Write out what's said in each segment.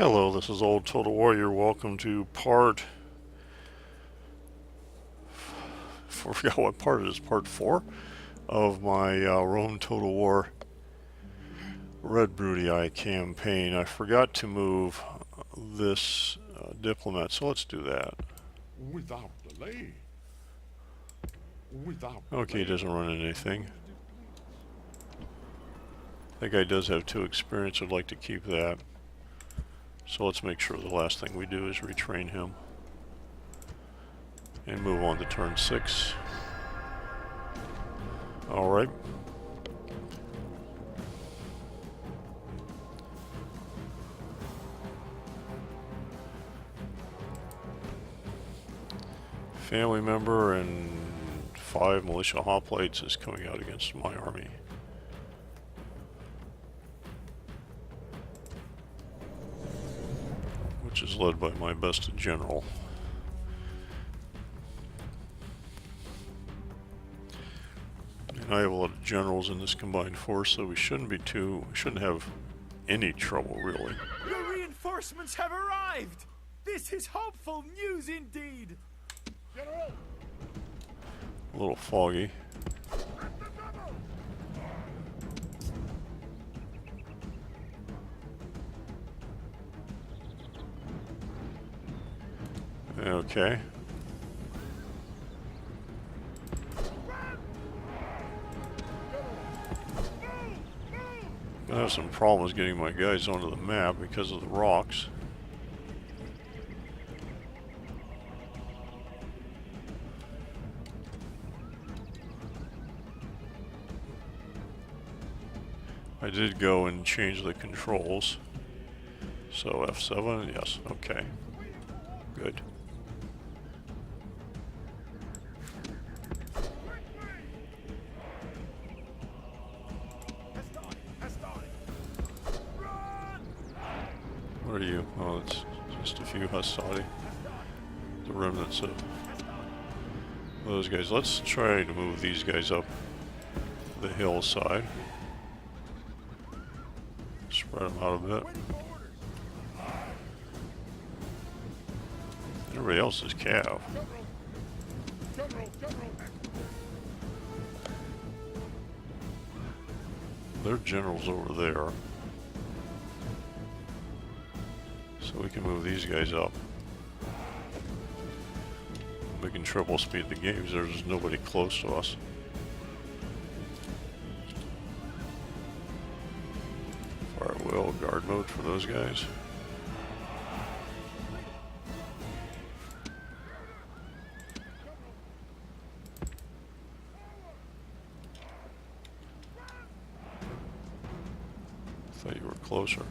Hello, this is OldTotalWarrior. Welcome to part... I forgot what part it is. Part 4 of my Rome Total War Red Brutii campaign. I forgot to move this diplomat, so let's do that. Without delay. Okay, he doesn't run into anything. That guy does have 2 experience. I'd like to keep that. So let's make sure the last thing we do is retrain him. And move on to turn 6. Alright. Family member and 5 militia hoplites is coming out against my army. Which is led by my best general. And I have a lot of generals in this combined force, so we shouldn't have any trouble really. Your reinforcements have arrived! This is hopeful news indeed! General! A little foggy. Okay. I have some problems getting my guys onto the map because of the rocks. I did go and change the controls. So F7, yes, okay. Good. What are you? Oh, it's just a few hostile. The remnants of those guys. Let's try to move these guys up the hillside. Spread them out a bit. Everybody else is cav. Their general's over there. So we can move these guys up. We can triple speed the games. There's nobody close to us. Fire will guard mode for those guys. Thought you were closer.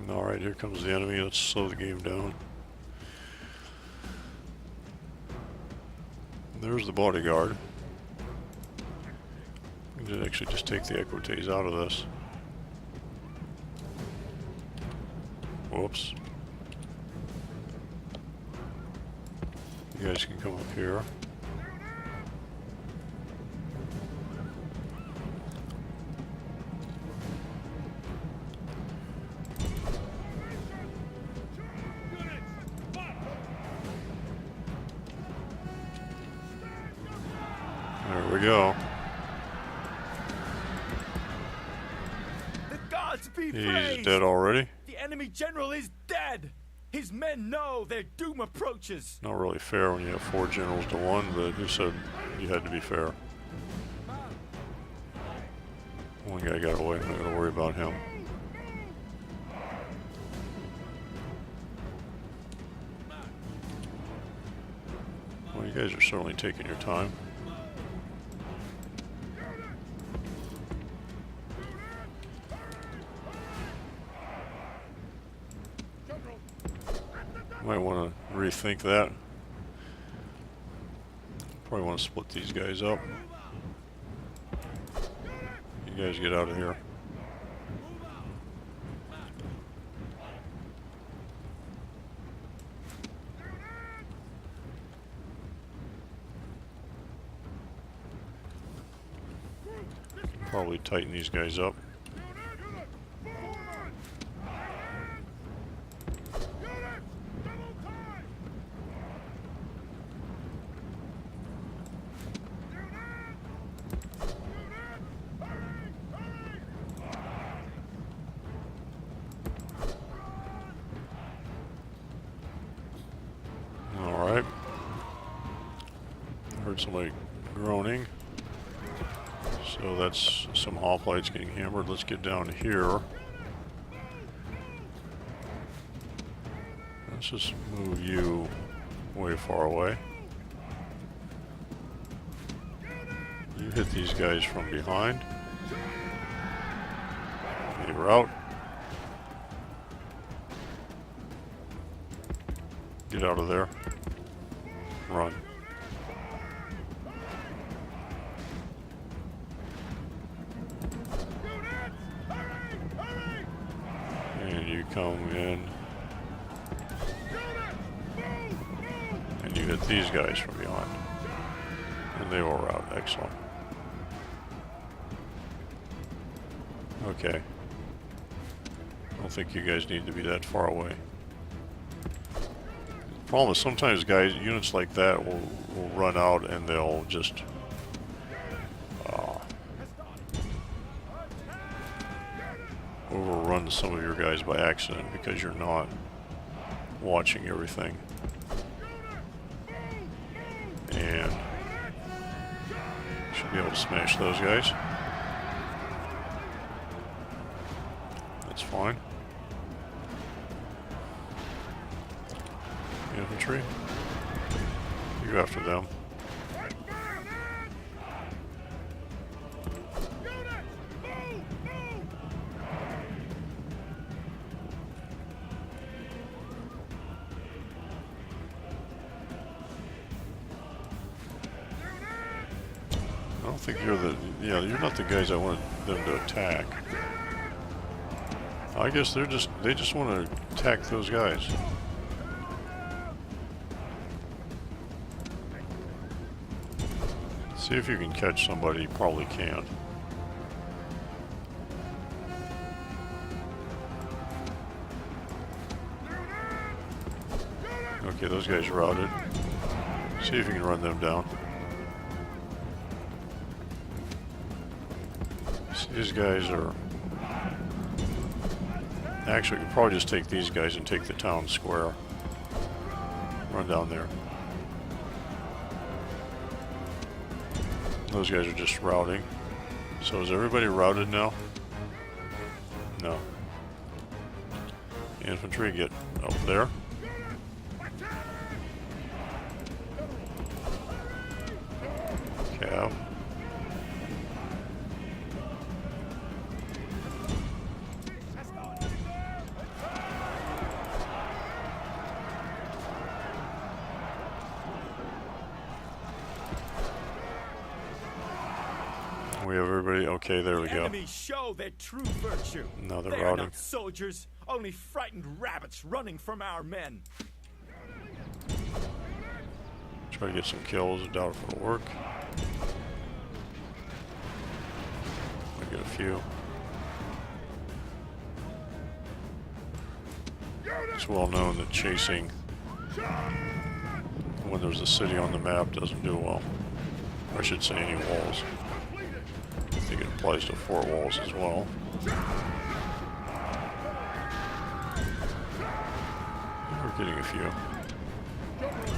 Alright, here comes the enemy. Let's slow the game down. There's the bodyguard. We did actually just take the equites out of this. Whoops. You guys can come up here. There we go. The gods be He's praised! dead already. The enemy general is dead! His men know their doom approaches! Not really fair when you have 4 generals to 1, but who said you had to be fair? One guy got away, I'm not going to worry about him. Well, you guys are certainly taking your time. Might want to rethink that. Probably want to split these guys up. You guys get out of here. Probably tighten these guys up. heard somebody groaning. So that's some hoplites getting hammered. Let's get down here. Let's just move you way far away. You hit these guys from behind. You're out. Get out of there. Run. And you come in. And you hit these guys from behind. And they were out. Excellent. Okay. I don't think you guys need to be that far away. The problem is sometimes units like that will run out and they'll just overrun some of your guys by accident because you're not watching everything. And should be able to smash those guys. That's fine. Infantry. You after them. I don't think you're the... Yeah, you're not the guys I wanted them to attack. I guess they just want to attack those guys. See if you can catch somebody. You probably can't. Okay, those guys are routed. See if you can run them down. See, these guys are... Actually, we could probably just take these guys and take the town square. Run down there. Those guys are just routing. So is everybody routed now? No. Infantry, get up there. Cav. We have everybody. Okay, there we go. Enemies show their true virtue. Now they're They are routing. not soldiers, only frightened rabbits running from our men. Try to get some kills. I doubt if it'll work. I get a few. It's well known that chasing when there's a city on the map doesn't do well. I should say any walls. I think it applies to fort walls as well. We're getting a few.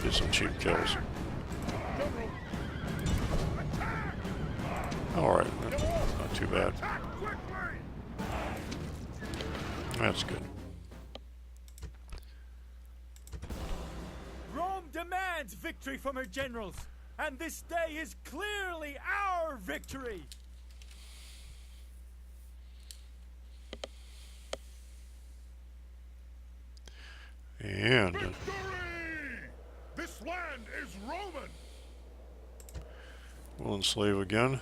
Get some cheap kills. Alright, not too bad. That's good. Rome demands victory from her generals, and this day is clearly our victory. And Victory! This land is Roman! we'll enslave again.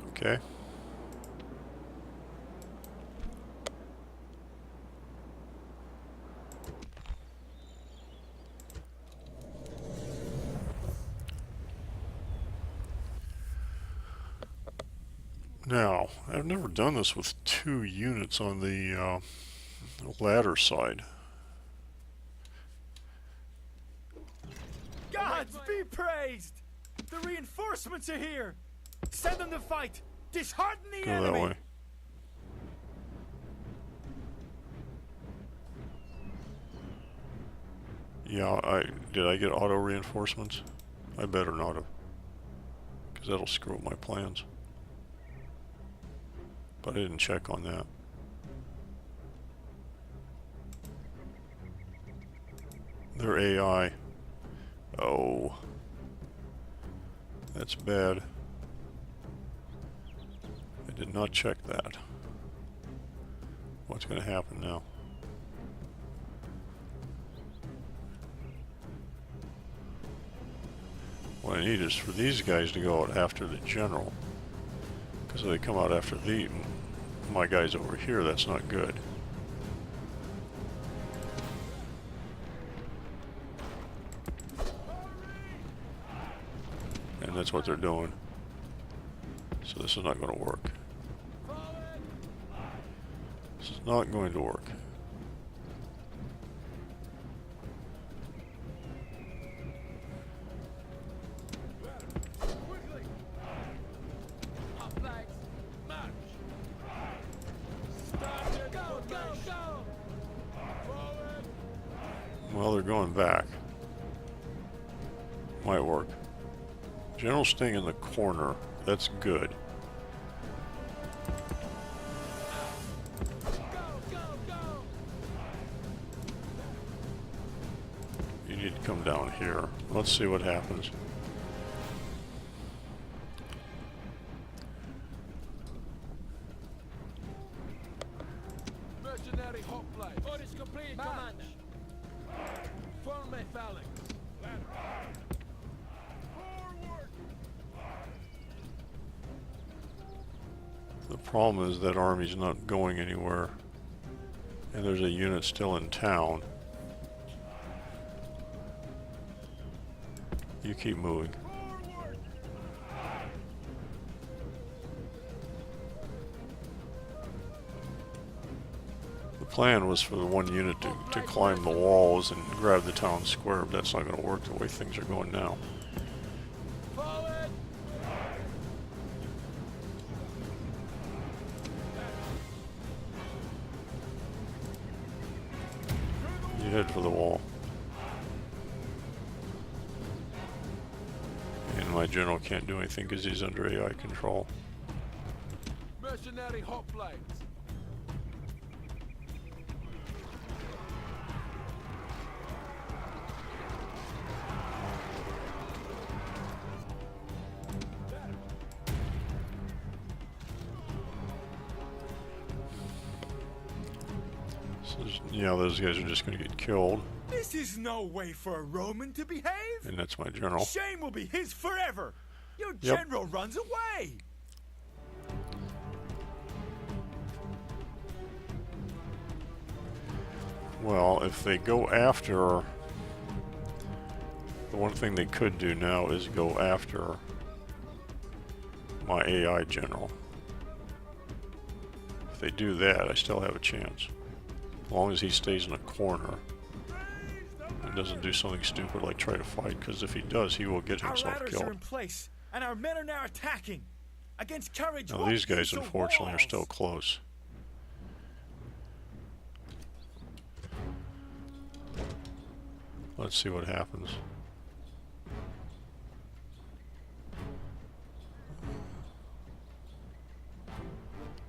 Okay. Now, I've never done this with 2 units on the ladder side. Gods be praised! The reinforcements are here! Send them to fight! Dishearten the Go enemy! that way. Yeah, did I get auto reinforcements? I better not have, because that'll screw up my plans. But I didn't check on that. Their AI. Oh. That's bad. I did not check that. What's going to happen now? What I need is for these guys to go out after the general. Because if they come out after my guys over here, that's not good. And that's what they're doing. So this is not going to work. This is not going to work. Well, they're going back. Might work. General staying in the corner. That's good. You need to come down here. Let's see what happens. Mercenary hot plate. Orders complete, Commander. Form me phalanx. Forward! The problem is that army's not going anywhere. And there's a unit still in town. You keep moving. Forward! The plan was for the one unit to climb the walls and grab the town square, but that's not going to work the way things are going now. Forward! You head for the wall. And my general can't do anything because he's under AI control. Mercenary hot plates. Yeah, those guys are just going to get killed. This is no way for a Roman to behave. And that's my general. Shame will be his forever. Your Yep. general runs away. Well, if they go after... The one thing they could do now is go after my AI general. If they do that, I still have a chance. As long as he stays in a corner and doesn't do something stupid like try to fight, because if he does, he will get Our himself ladders are killed. in place, and our men are now attacking. Against courage, Now what these guys, use of unfortunately, are walls? still close. Let's see what happens.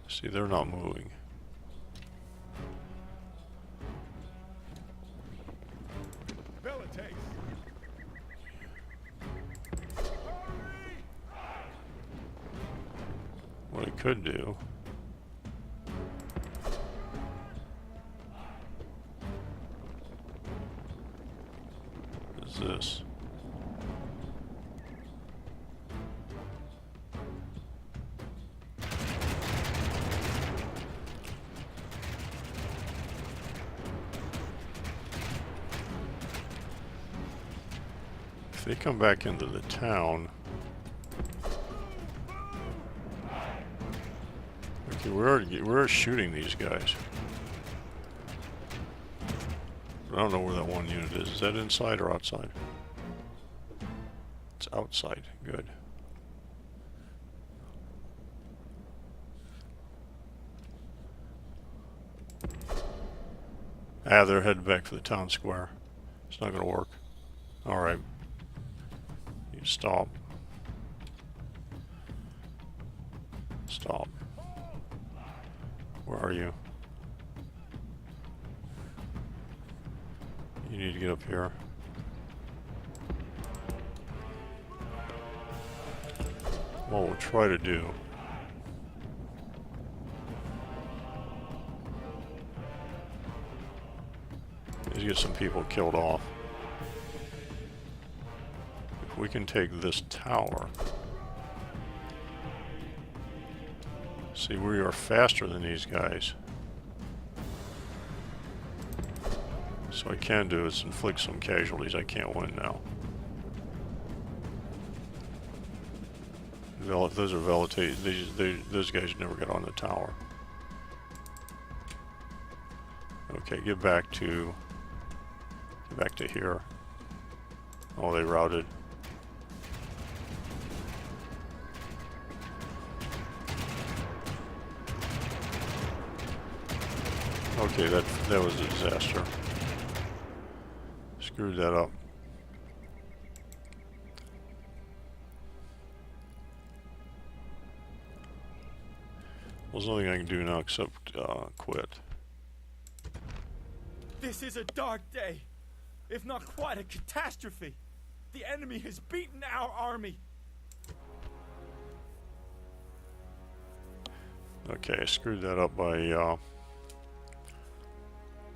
See, they're not moving. Militate! What I could do is this. If they come back into the town, okay, we're shooting these guys. I don't know where that one unit is. Is that inside or outside? It's outside. Good. Ah, they're heading back for the town square. It's not gonna work. Alright. You stop. Stop. Where are you? You need to get up here. What we'll try to do is get some people killed off. If we can take this tower. See, we are faster than these guys. So what I can do is inflict some casualties. I can't win now. Those are velatate. Those guys never got on the tower. Okay, get back to here. Oh, they routed. Okay, that was a disaster. Screwed that up. Well, there's nothing I can do now except quit. This is a dark day, if not quite a catastrophe. The enemy has beaten our army. Okay, I screwed that up by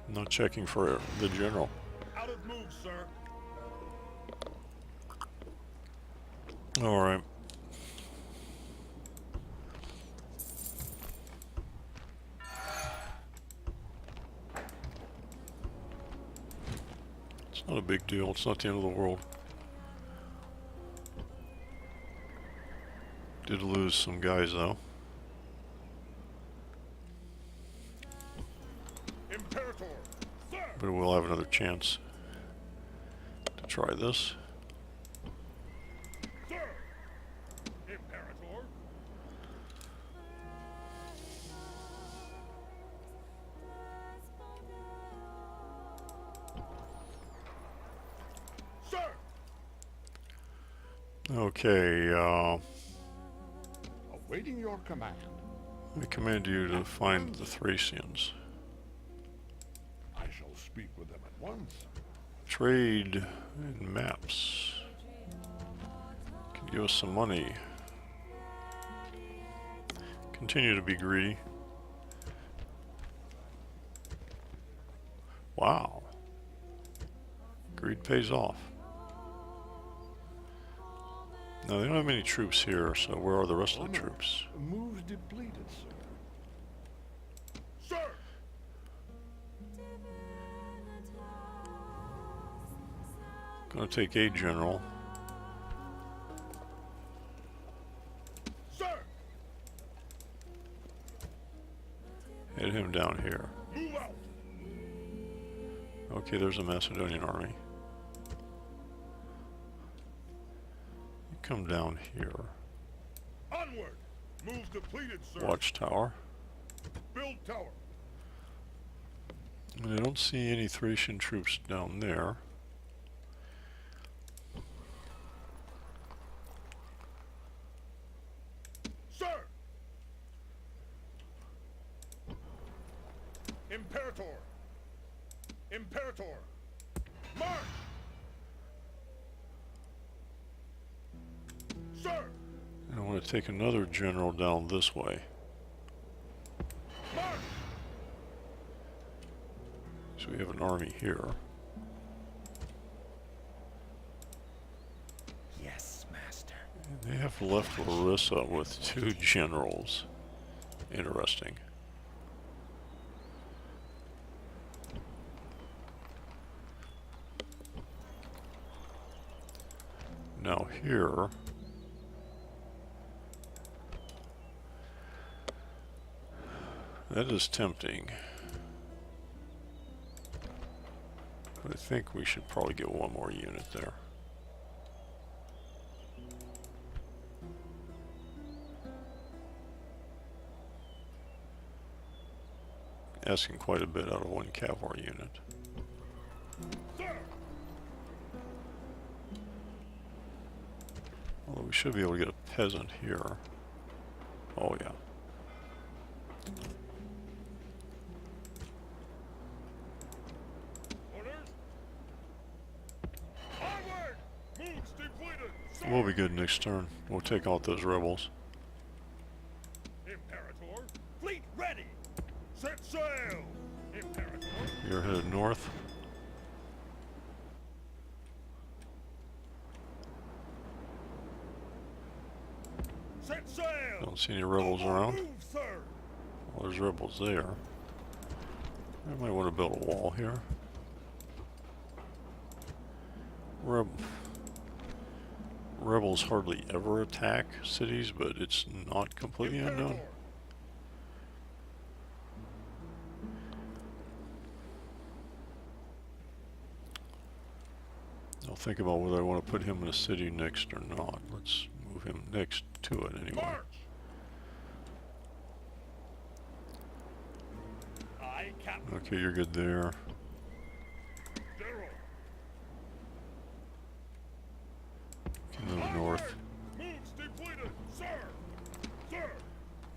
not checking for the general. Out of move, sir. All right. It's not a big deal. It's not the end of the world. Did lose some guys though. Imperator, sir. But we'll have another chance to try this. Sir. Imperator. Sir. Okay, Awaiting your command. I command you to find the Thracians. I shall speak with them at once. Trade and maps. Can give us some money. Continue to be greedy. Wow. Greed pays off. Now they don't have many troops here, so where are the rest of the troops? Moves depleted, sir. Sir. Gonna take a general. Sir. Head him down here. Move out. Okay, there's a Macedonian army. You come down here. Onward. Moves depleted, sir. Watchtower. Build tower. And I don't see any Thracian troops down there. Sir. Imperator. Imperator. March. Sir. And I want to take another general down this way. March. So we have an army here. Yes, master. And they have left Larissa with 2 generals. Interesting. Now here, that is tempting. But I think we should probably get one more unit there. Asking quite a bit out of one cavalry unit. Sir. Although we should be able to get a peasant here. Oh yeah. Orders. Onward! Moves depleted, sir! We'll be good next turn. We'll take out those rebels. Imperator, fleet ready! Set sail! Imperator, You're headed north. set sail! Don't see any rebels No more around. Move, sir! Well, there's rebels there. I might want to build a wall here. Rebels hardly ever attack cities, but it's not completely unknown. Imperator, I'll think about whether I want to put him in a city next or not. Let's move him next to it anyway. march! Aye, Captain. Okay, you're good there. General. You can move north. Moves depleted, sir! Sir!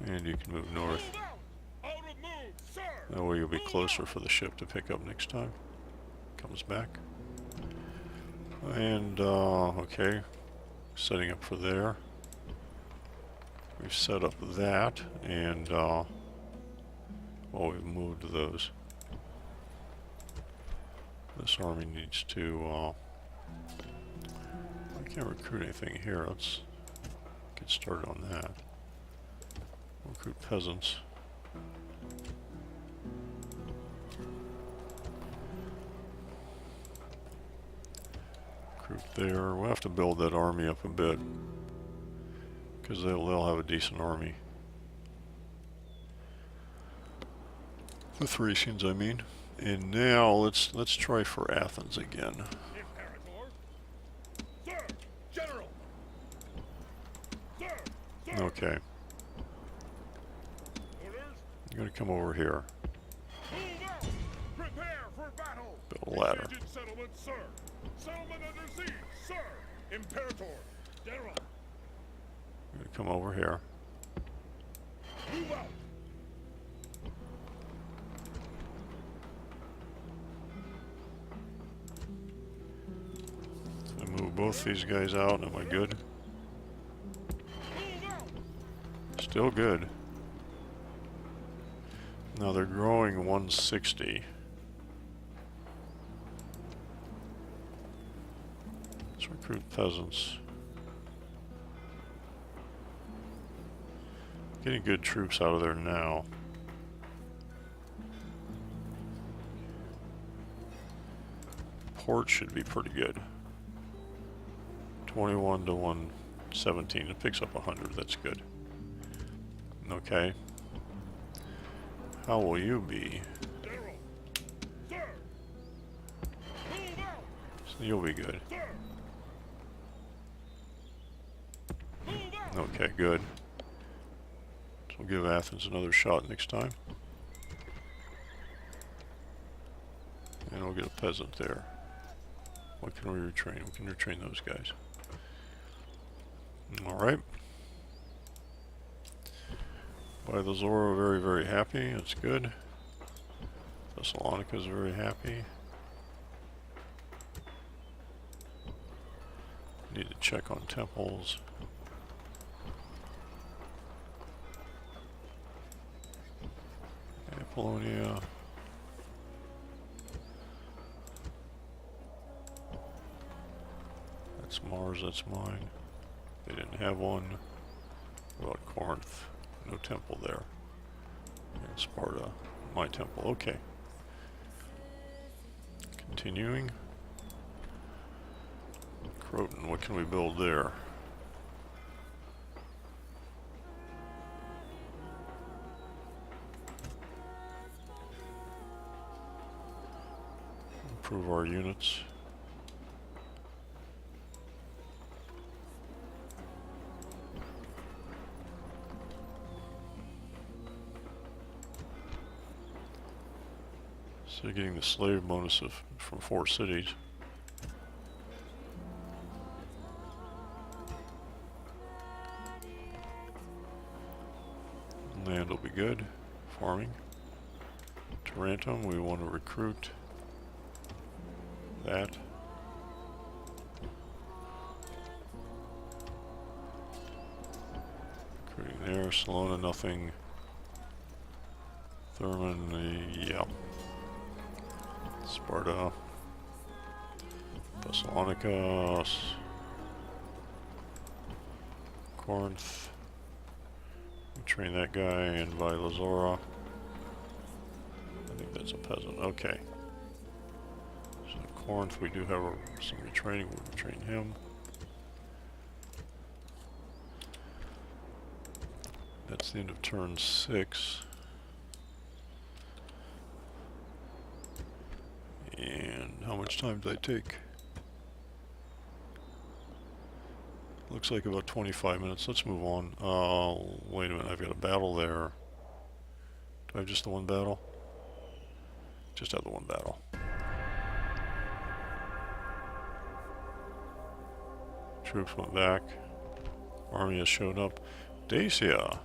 And you can move north. Move out! Out of move, sir! That way you'll be Move closer out. for the ship to pick up next time. Comes back. And, okay. Setting up for there. We've set up that, and, well, we've moved those. This army needs to, I can't recruit anything here. Let's get started on that. Recruit peasants. Recruit there. We'll have to build that army up a bit, because they'll have a decent army. The Thracians, I mean. And now let's try for Athens again. Imperator. Sir! General! Sir! Sir! Okay, Orders. you're gonna come over here. Move out! Prepare for battle! Build a ladder. Besieged settlement, sir! Settlement under siege, sir! Imperator! General! You're gonna come over here. Move out! I move both these guys out. Am I good? Move out! Still good. Now they're growing 160. Let's recruit peasants. Getting good troops out of there now. Port should be pretty good. 21 to 117. It picks up 100. That's good. Okay. How will you be? General! Sir! Move out! So you'll be good. Sir! Move out! Okay, good. So we'll give Athens another shot next time. And we'll get a peasant there. What can we retrain? We can retrain those guys. Alright. By the Zora, very, very happy. That's good. Thessalonica's very happy. Need to check on temples. Apollonia. That's Mars, that's mine. They didn't have one. What about Corinth? No temple there. And Sparta, my temple. Okay. Continuing. Croton, what can we build there? Improve our units. So getting the slave bonus from 4 cities. Land will be good. Farming. Tarantum, we want to recruit that. Recruiting there. Salona, nothing. Thurman, yeah. Sparta. Thessalonica. Corinth. Train that guy, and by Lazora. I think that's a peasant. Okay. So Corinth, we do have some retraining. We'll retrain him. That's the end of turn 6. And how much time did I take? Looks like about 25 minutes. Let's move on. Wait a minute. I've got a battle there. Do I have just the one battle? Just have the one battle. Troops went back. Army has showed up. Dacia.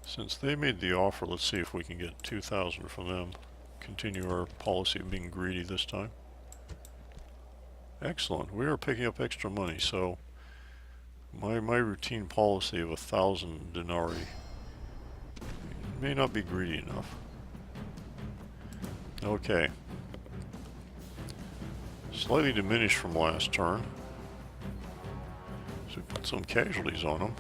Since they made the offer, let's see if we can get 2,000 from them. Continue our policy of being greedy this time. Excellent. We are picking up extra money, so my routine policy of 1,000 denarii may not be greedy enough. Okay. Slightly diminished from last turn. So we put some casualties on them.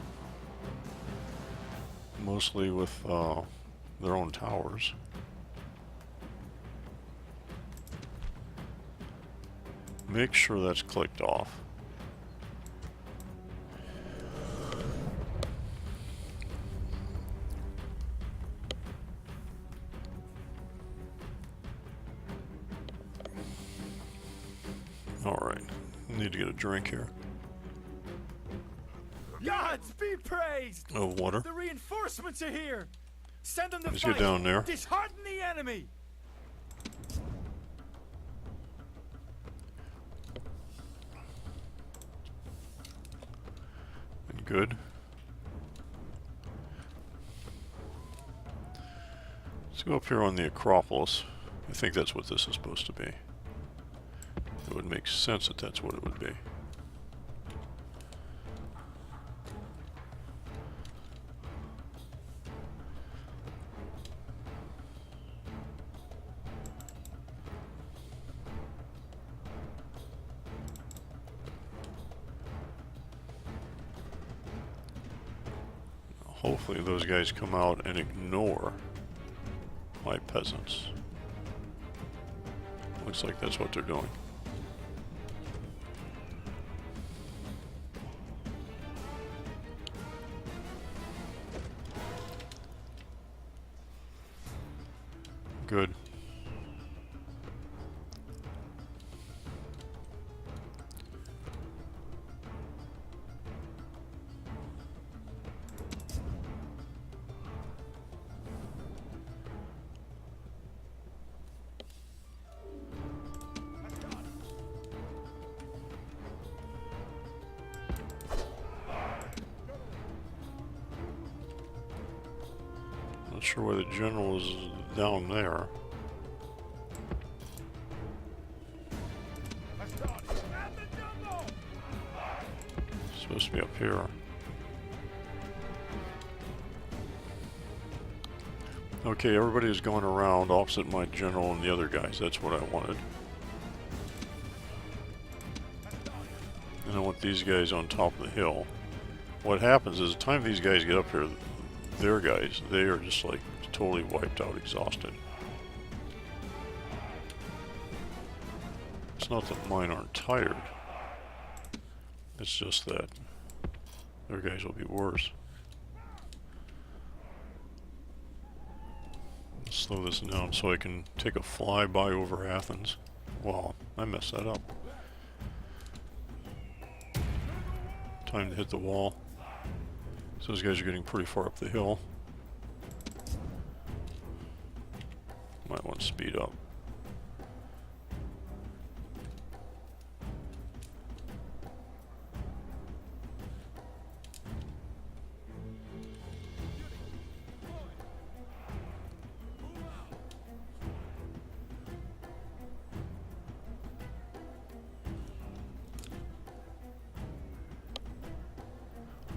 Mostly with their own towers. Make sure that's clicked off. Alright, need to get a drink here. Gods be praised! Oh, water. The reinforcements are here! Send them to Let's fight! get down there. Dishearten the enemy! Good. Let's go up here on the Acropolis. I think that's what this is supposed to be. It would make sense that that's what it would be. Hopefully those guys come out and ignore my peasants. Looks like that's what they're doing. Good. Not sure why the general is down there. Supposed to be up here. Okay, everybody is going around opposite my general and the other guys. That's what I wanted. And I want these guys on top of the hill. What happens is the time these guys get up here, their guys, they are just like totally wiped out, exhausted. It's not that mine aren't tired. It's just that their guys will be worse. Slow this down so I can take a flyby over Athens. Wow, I messed that up. Time to hit the wall. So those guys are getting pretty far up the hill. Might want to speed up.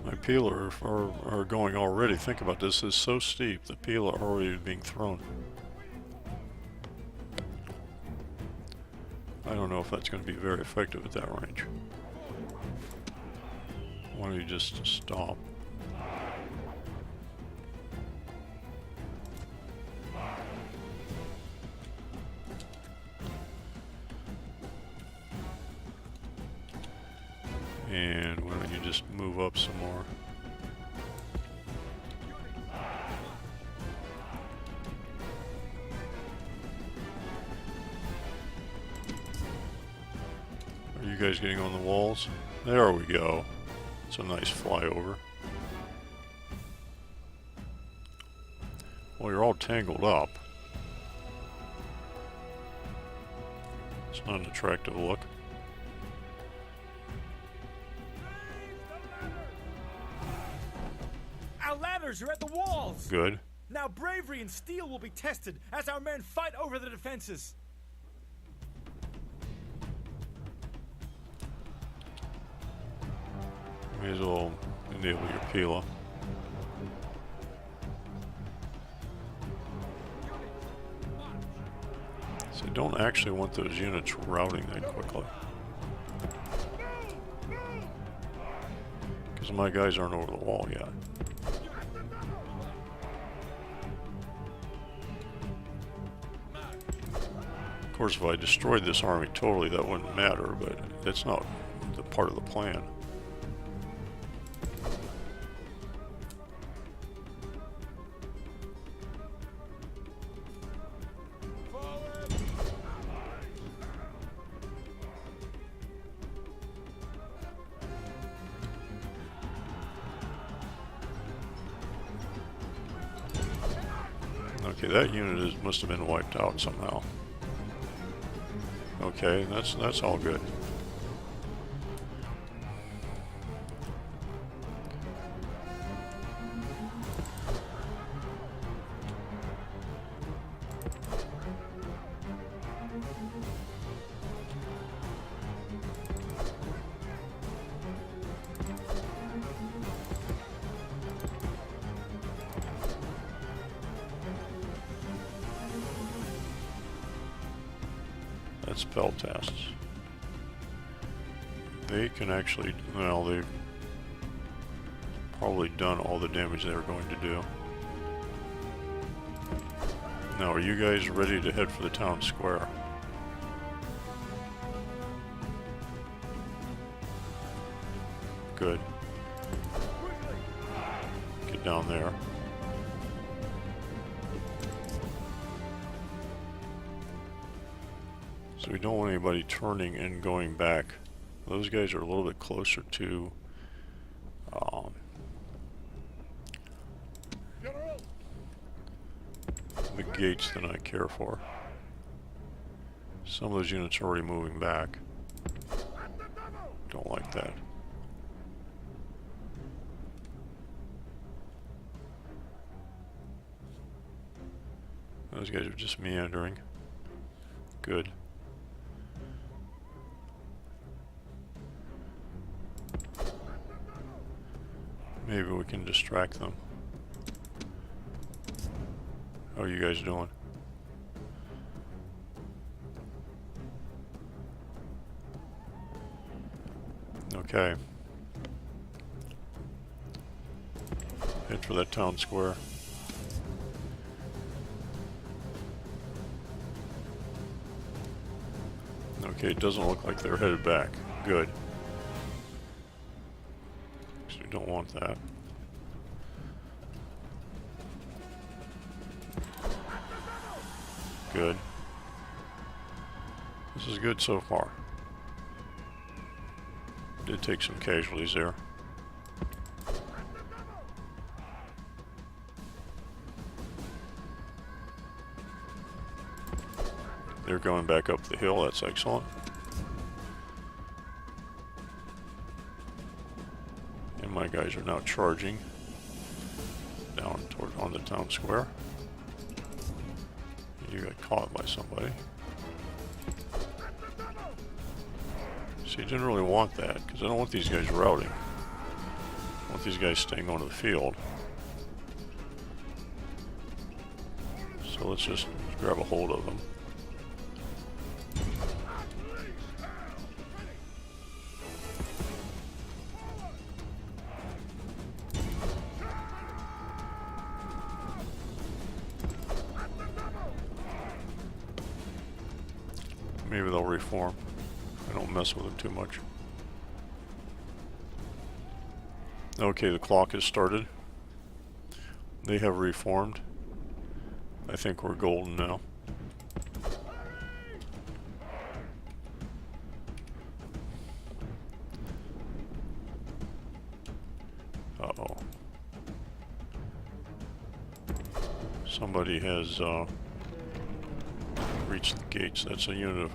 My Pila are going already. Think about this. This is so steep. The Pila are already being thrown. I don't know if that's going to be very effective at that range. Why don't you just stop? And why don't you just move up some more? Are you guys getting on the walls? There we go. It's a nice flyover. Well, you're all tangled up. It's not an attractive look. Our ladders are at the walls! Good. Now bravery and steel will be tested as our men fight over the defenses. May as well enable your Pila. So I don't actually want those units routing that quickly. Because my guys aren't over the wall yet. Of course, if I destroyed this army totally, that wouldn't matter, but that's not the part of the plan. Okay, that unit must have been wiped out somehow. Okay, that's all good. That's Peltasts. They can actually, well, they've probably done all the damage they were going to do. Now, are you guys ready to head for the town square? Good. Get down there. So we don't want anybody turning and going back. Those guys are a little bit closer to the gates than I care for. Some of those units are already moving back. Don't like that. Those guys are just meandering. Good. Maybe we can distract them. How are you guys doing? Okay. Head for that town square. Okay, it doesn't look like they're headed back. Good. So we don't want that. Good. This is good so far. Did take some casualties there. They're going back up the hill. That's excellent. And my guys are now charging down toward on the town square. You got caught by somebody. See, I didn't really want that because I don't want these guys routing. I with these guys staying onto the field. So let's just grab a hold of them. Maybe they'll reform. I don't mess with them too much. Okay, the clock has started. They have reformed. I think we're golden now. Uh-oh. Somebody has reached the gates. That's a unit of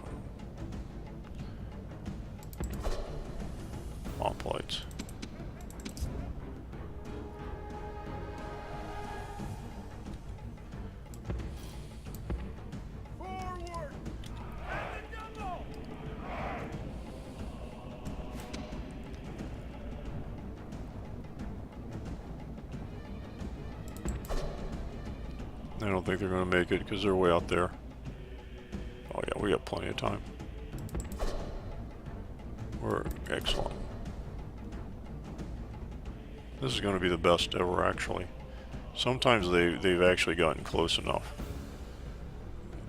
hoplites. Forward! And the double! I don't think they're going to make it because they're way out there. Oh yeah, we got plenty of time. We're excellent. This is going to be the best ever, actually. Sometimes they've actually gotten close enough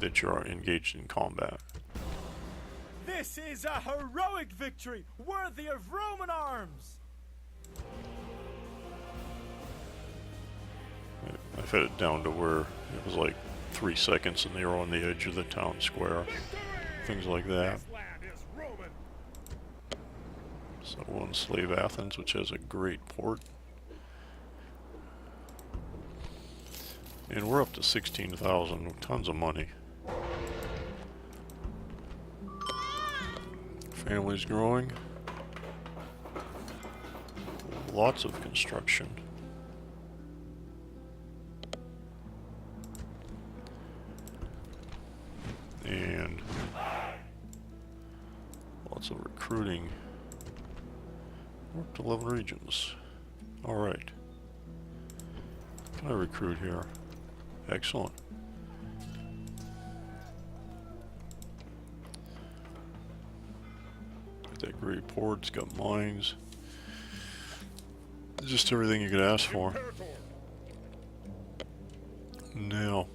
that you're engaged in combat. This is a heroic victory, worthy of Roman arms! I've had it down to where it was like 3 seconds and they were on the edge of the town square. Things like that. This land is Roman. So we'll enslave Athens, which has a great port. And we're up to 16,000, tons of money. Family's growing. Lots of construction. And lots of recruiting. We're up to 11 regions. Alright. Can I recruit here? Excellent. Got that great port, it's got mines. Just everything you could ask for. Imperator. Now,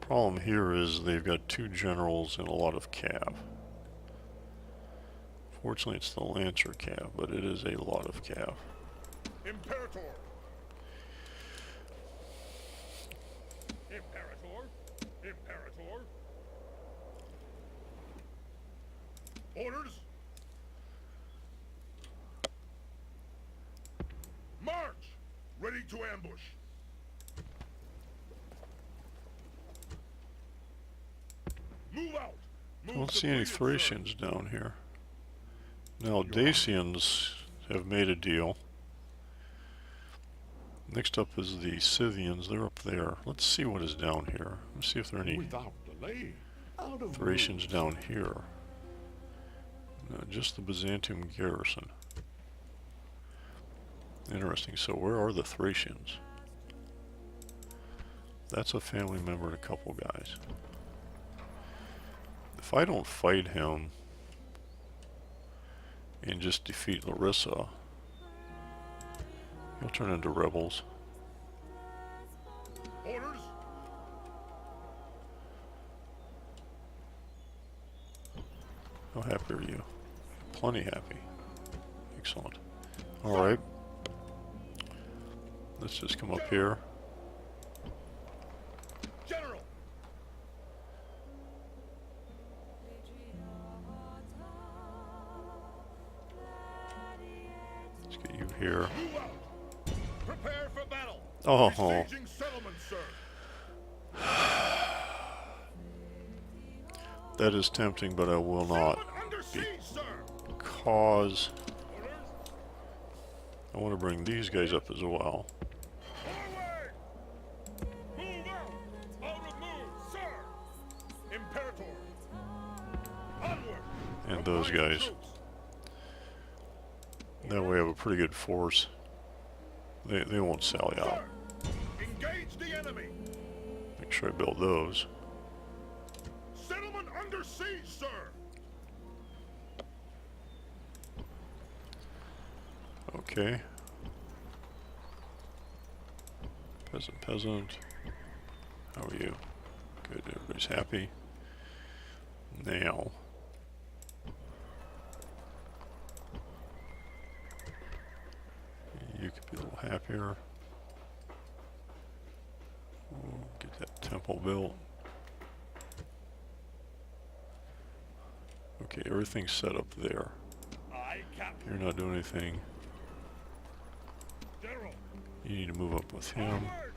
problem here is they've got 2 generals and a lot of cav. Fortunately, it's the Lancer cav, but it is a lot of cav. Imperator. Imperator. Imperator. Orders. March. Ready to ambush. Move out. I don't see any Thracians down here. Now, Dacians have made a deal. Next up is the Scythians. They're up there. Let's see what is down here. Let's see if there are any Without delay. Out of Thracians down here. No, just the Byzantium garrison. Interesting. So where are the Thracians? That's a family member and a couple guys. If I don't fight him and just defeat Larissa, he'll turn into rebels. orders. How happy are you? Plenty happy. Excellent. Alright. Let's just come up here. General. Let's get you here. Move out. Prepare for battle. Oh. Besieging settlement, sir. That is tempting, but I will not. Settlement under siege, sir. Cause Orders. I want to bring these guys up as well. Forward. Move out. Out of move, sir. Imperator. Onward. And those Apply guys. troops. That way I have a pretty good force. They won't sally out. Engage the enemy. Make sure I build those. Settlement under siege, sir. Okay. Peasant. How are you? Good, everybody's happy. Now. You could be a little happier. Get that temple built. Okay, everything's set up there. Aye, Captain. You're not doing anything. General. You need to move up with him. Forward.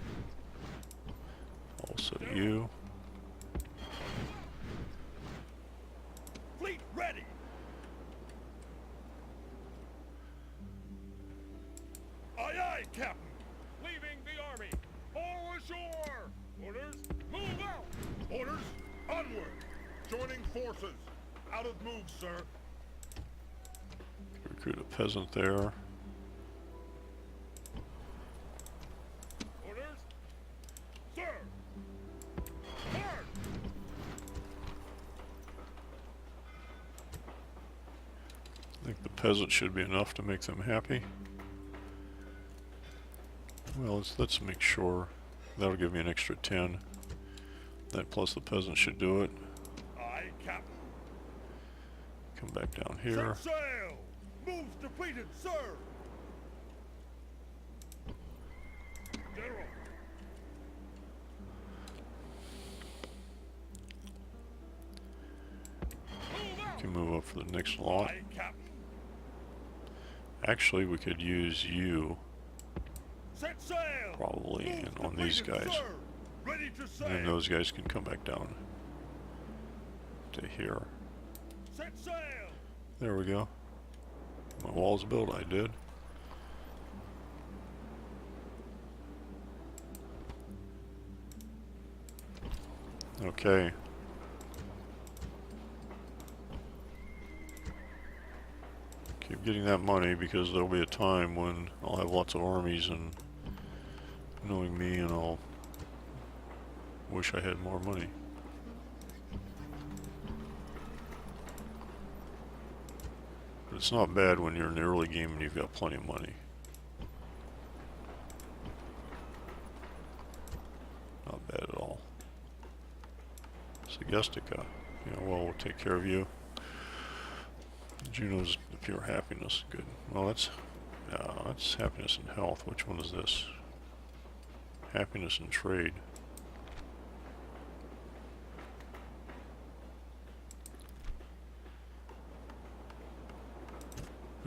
Also you. Fleet ready. Aye, aye, Captain. Leaving the army. All ashore. Orders, move out. Orders, onward. Joining forces. Out of move, sir. Recruit a peasant there. Orders, sir. Hard. I think the peasant should be enough to make them happy. Well, let's make sure. That'll give me an extra 10. That plus the peasant should do it. Aye, Captain. Come back down here. Set sail. Moves depleted, sir. General. Move out. Can move up for the next lot. Aye, Captain. Actually, we could use you Set sail. probably Moves and on these depleted, guys. sir. Ready to sail. And then those guys can come back down to here. Set sail. There we go. My wall's built, I did. Okay. Keep getting that money because there'll be a time when I'll have lots of armies and knowing me and I'll wish I had more money. But it's not bad when you're in the early game and you've got plenty of money. Not bad at all. Sagestica. Yeah, well, we'll take care of you. Juno's the pure happiness. Good. Well, that's happiness and health. Which one is this? Happiness and trade.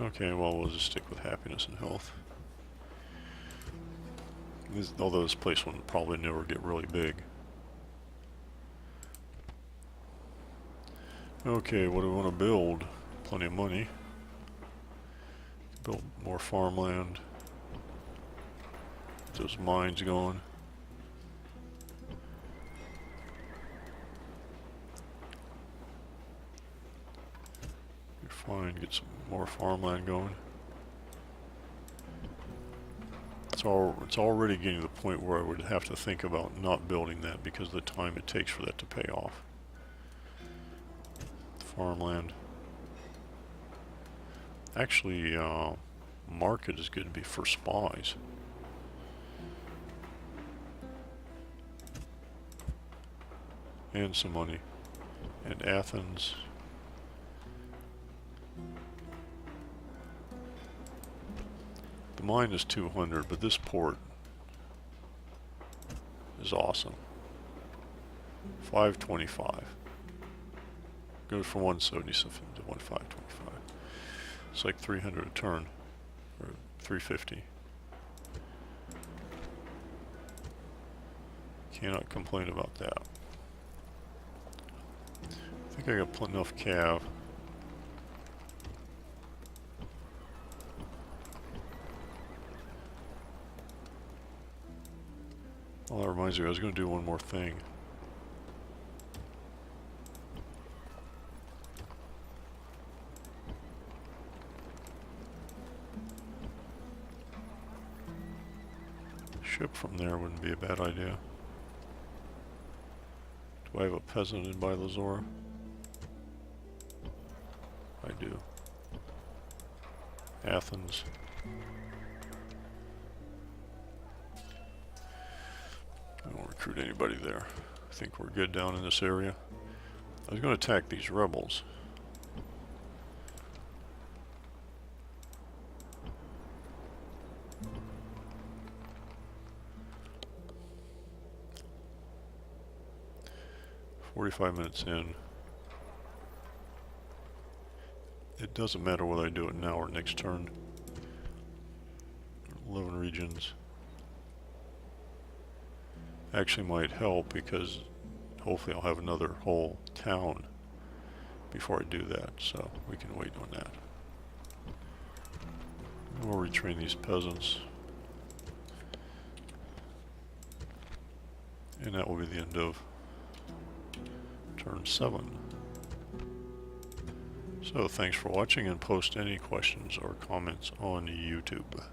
Okay, well, we'll just stick with happiness and health. Although this place will probably never get really big. Okay, what do we want to build? Plenty of money. Build more farmland. Get those mines going. You're fine. Get some more farmland going. It's already getting to the point where I would have to think about not building that because of the time it takes for that to pay off. Farmland. Actually, market is good to be for spies. And some money. And Athens. The mine is 200, but this port is awesome. 525. Goes from 177 to 1525. It's like 300 a turn, or 350. Cannot complain about that. I think I got enough cav. Well, that reminds me, I was going to do one more thing. ship from there wouldn't be a bad idea. Do I have a peasant in by Lazora? I do. Athens. I don't recruit anybody there. I think we're good down in this area. I was going to attack these rebels. "45 minutes in. It doesn't matter whether I do it now or next turn. 11 regions. Actually might help because hopefully I'll have another whole town before I do that, so we can wait on that. We'll retrain these peasants. And that will be the end of turn 7. So thanks for watching, and post any questions or comments on YouTube.